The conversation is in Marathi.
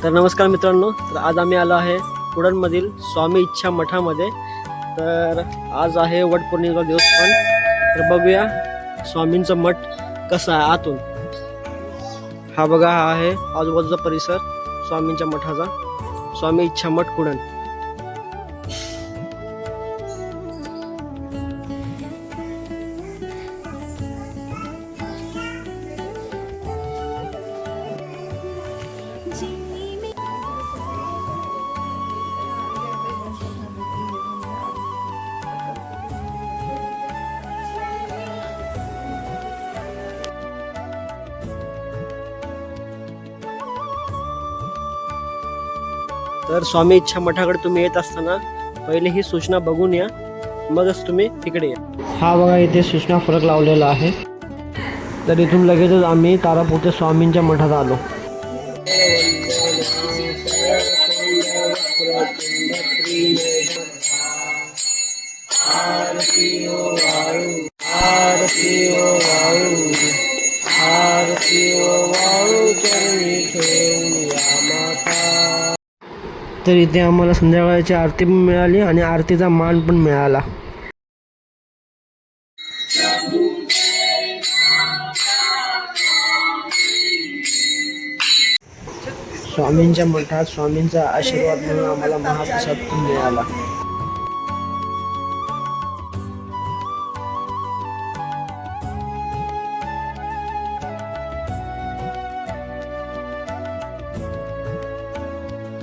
तर नमस्कार मित्रांनो, तर आज आम्ही आलो आहे कुडणमधील स्वामी इच्छा मठामध्ये. तर आज आहे वटपौर्णिमेचा दिवस पण. तर बघूया स्वामींचा मठ कसा आहे आतून. हा बघा, हा आहे आजूबाजूचा परिसर स्वामींच्या मठाचा, स्वामी इच्छा मठ कुडण. तर स्वामी इच्छा मठाकडे तुम्ही येत असताना पहिले ही सूचना बघून या, मगच तुम्ही तिकडे या. हा बघा, इथे सूचना फलक लावलेला आहे. तर इथून लगेचच आम्ही तारापूरच्या स्वामींच्या मठात आलो. तर इथे आम्हाला संध्याकाळची आरती पण मिळाली आणि आरतीचा मान पण मिळाला. स्वामींच्या मठात स्वामींचा आशीर्वाद म्हणून आम्हाला महाप्रसाद पण मिळाला.